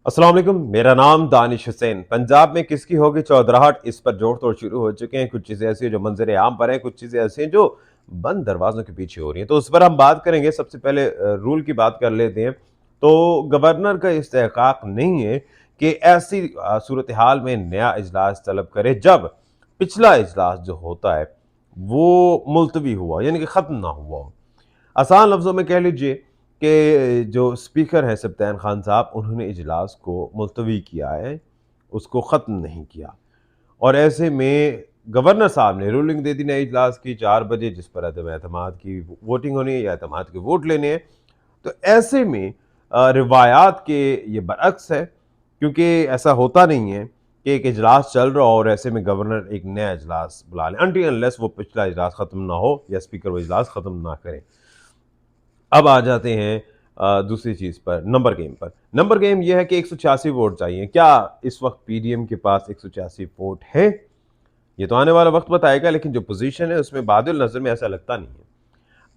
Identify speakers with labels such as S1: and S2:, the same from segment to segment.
S1: अस्सलाम वालेकुम, मेरा नाम दानिश हुसैन। पंजाब में किसकी होगी चौधराहट, इस पर जोड़ तोड़ शुरू हो चुके हैं। कुछ चीज़ें ऐसी हैं जो मंजर आम पर हैं, कुछ चीज़ें ऐसी हैं जो बंद दरवाज़ों के पीछे हो रही हैं, तो उस पर हम बात करेंगे। सबसे पहले रूल की बात कर लेते हैं। तो गवर्नर का इस्तेहकाक नहीं है कि ऐसी सूरत हाल में नया इजलास तलब करे जब पिछला इजलास जो होता है वो मुलतवी हुआ, यानी कि ख़त्म ना हुआ हो। आसान लफ्ज़ों में कह लीजिए कि जो स्पीकर हैं सब्तैन खान साहब, उन्होंने इजलास को मुलतवी किया है, उसको ख़त्म नहीं किया। और ऐसे में गवर्नर साहब ने रूलिंग दे दी नए इजलास की 4 बजे, जिस पर अदम एतमाद की वोटिंग होनी है या एतमाद के वोट लेने हैं। तो ऐसे में रिवायात के ये बरअक्स है, क्योंकि ऐसा होता नहीं है कि एक इजलास चल रहा हो और ऐसे में गवर्नर एक नया इजलास बुला लें, अनटिल अनलेस वो पिछला इजलास ख़त्म ना हो या स्पीकर वो इजलास ख़त्म ना करें। अब आ जाते हैं दूसरी चीज़ पर, नंबर गेम पर। नंबर गेम ये है कि 186 वोट चाहिए। क्या इस वक्त पीडीएम के पास 186 वोट हैं? ये तो आने वाला वक्त बताएगा, लेकिन जो पोजीशन है उसमें बादल नज़र में ऐसा लगता नहीं है।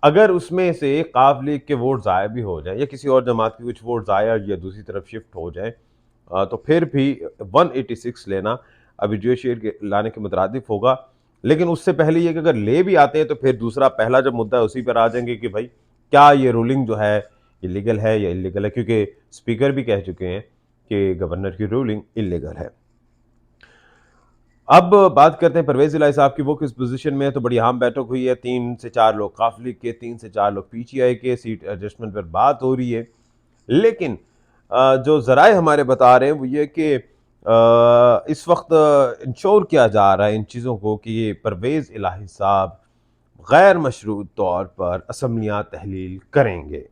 S1: अगर उसमें से काफ लीग के वोट ज़ाया भी हो जाए या किसी और जमात के कुछ वोट ज़ाया या दूसरी तरफ शिफ्ट हो जाए, तो फिर भी 186 लेना अभी जुडिशरी के लाने के मुतरादिफ होगा। लेकिन उससे पहले ये कि अगर ले भी आते हैं तो फिर दूसरा पहला जब मुद्दा है उसी पर आ जाएंगे कि भाई क्या ये रूलिंग जो है इलीगल है या इलीगल है, क्योंकि स्पीकर भी कह चुके हैं कि गवर्नर की रूलिंग इलीगल है। अब बात करते हैं परवेज इलाही साहब की, वो किस पोजीशन में है। तो बड़ी अहम बैठक हुई है, 3 से 4 लोग काफ लीग के, 3 से 4 लोग पीटीआई के, सीट एडजस्टमेंट पर बात हो रही है। लेकिन जो ज़राए हमारे बता रहे हैं वो ये कि इस वक्त इंश्योर किया जा रहा है इन चीज़ों को कि ये परवेज़ इलाही साहब गैर मशरूत तौर पर असम्बलियाँ तहलील करेंगे।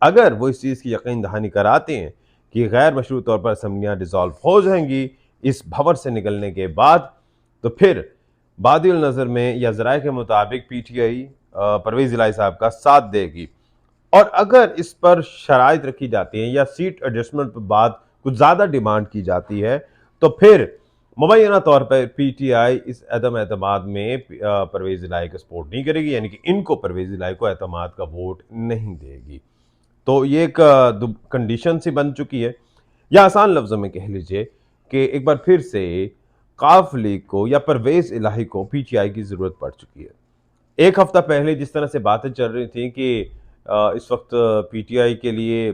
S1: अगर वो इस चीज़ की यकीन दहानी कराते हैं कि गैर मशरूत तौर पर असम्बलियाँ डिज़ोल्व हो जाएंगी इस भंवर से निकलने के बाद, तो फिर बादिल नज़र में या ज़राए के मुताबिक पीटीआई परवेज़ इलाही साहब का साथ देगी। और अगर इस पर शराइत रखी जाती हैं या सीट एडजस्टमेंट पर बात कुछ ज़्यादा डिमांड की जाती है, तो फिर मुबैना तौर पर पीटीआई इस अदम एतमाद में परवेज़ इलाही को सपोर्ट नहीं करेगी, यानी कि इनको परवेज़ इलाही को एतमाद का वोट नहीं देगी। तो ये एक कंडीशन सी बन चुकी है, या आसान लफ्ज़ों में कह लीजिए कि एक बार फिर से काफ लीग को या परवेज़ इलाही को पीटीआई की ज़रूरत पड़ चुकी है। एक हफ्ता पहले जिस तरह से बातें चल रही थी कि इस वक्त पीटीआई के लिए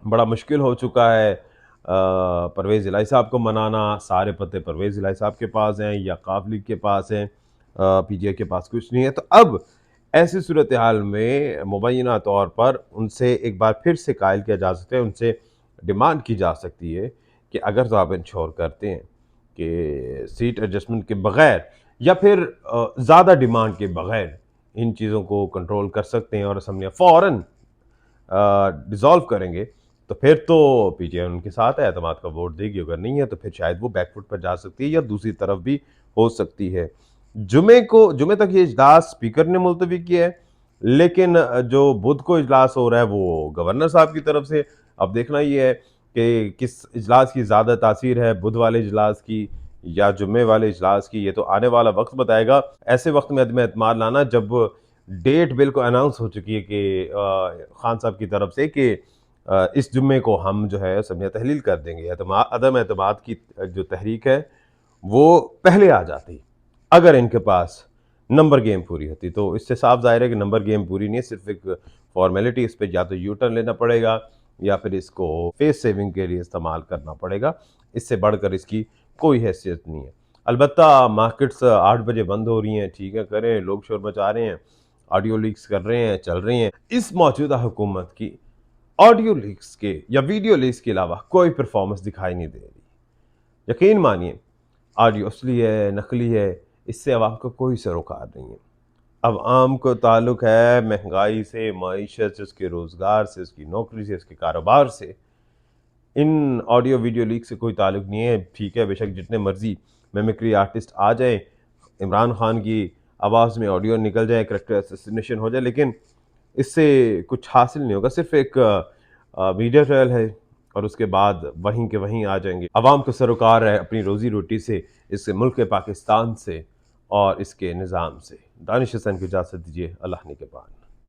S1: बड़ा मुश्किल हो चुका है परवेज़ इलाही साहब को मनाना, सारे पत्ते परवेज़ इलाही साहब के पास हैं या काफ लीग के पास हैं, पीटीआई के पास कुछ नहीं है। तो अब ऐसी सूरत हाल में मुबैना तौर पर उनसे एक बार फिर से कायल किया जा सकता है, उनसे डिमांड की जा सकती है कि अगर तो आप इंश्योर करते हैं कि सीट एडजस्टमेंट के बगैर या फिर ज़्यादा डिमांड के बगैर इन चीज़ों को कंट्रोल कर सकते हैं और असम्बलियाँ फ़ौरन डिज़ोल्व करेंगे, तो फिर तो पीटीआई उनके साथ है, एतमाद का वोट देगी। अगर नहीं है तो फिर शायद वो बैकफुट पर जा सकती है या दूसरी तरफ भी हो सकती है। जुमे तक ये इजलास स्पीकर ने मुलतवी किया है, लेकिन जो बुध को इजलास हो रहा है वो गवर्नर साहब की तरफ से। अब देखना ये है कि किस इजलास की ज़्यादा तासीर है, बुध वाले इजलास की या जुम्मे वाले इजलास की, ये तो आने वाला वक्त बताएगा। ऐसे वक्त में अदम एतमाद लाना जब डेट बिल्कुल अनाउंस हो चुकी है कि खान साहब की तरफ से कि इस जुम्मे को हम जो है असम्बलियाँ तहलील कर देंगे। अदम एतमाद की जो तहरीक है वो पहले आ जाती अगर इनके पास नंबर गेम पूरी होती। तो इससे साफ ज़ाहिर है कि नंबर गेम पूरी नहीं है, सिर्फ एक फॉर्मेलिटी। इस पर या तो यू टर्न लेना पड़ेगा या फिर इसको फेस सेविंग के लिए इस्तेमाल करना पड़ेगा। इससे बढ़कर इसकी कोई हैसियत नहीं है। अलबत्ता मार्केट्स 8 बजे बंद हो रही हैं, ठीक है, करें, लोग शोर मचा रहे हैं, ऑडियो लीक्स कर रहे हैं, चल रही हैं। इस मौजूदा हुकूमत की ऑडियो लीक्स के या वीडियो लीक्स के अलावा कोई परफॉर्मेंस दिखाई नहीं दे रही। यकीन मानिए, ऑडियो असली है, नकली है, इससे अवाम का कोई सरोकार नहीं है। अब आम को ताल्लुक है महंगाई से, मईशत से, उसके रोज़गार से, उसकी नौकरी से, उसके कारोबार से। इन ऑडियो वीडियो लीक से कोई ताल्लुक नहीं है। ठीक है, बेशक जितने मर्जी मिमिक्री आर्टिस्ट आ जाए, इमरान खान की आवाज़ में ऑडियो निकल जाए, करेक्टर असैसिनेशन हो जाए, लेकिन इससे कुछ हासिल नहीं होगा। सिर्फ एक मीडिया ट्रायल है और उसके बाद वहीं के वहीं आ जाएंगे। अवाम को सरोकार है अपनी रोज़ी रोटी से, इससे मुल्क पाकिस्तान से और इसके निज़ाम से। दानिश हसन को इजाज़त दीजिए, अल्लाह ने के बाद।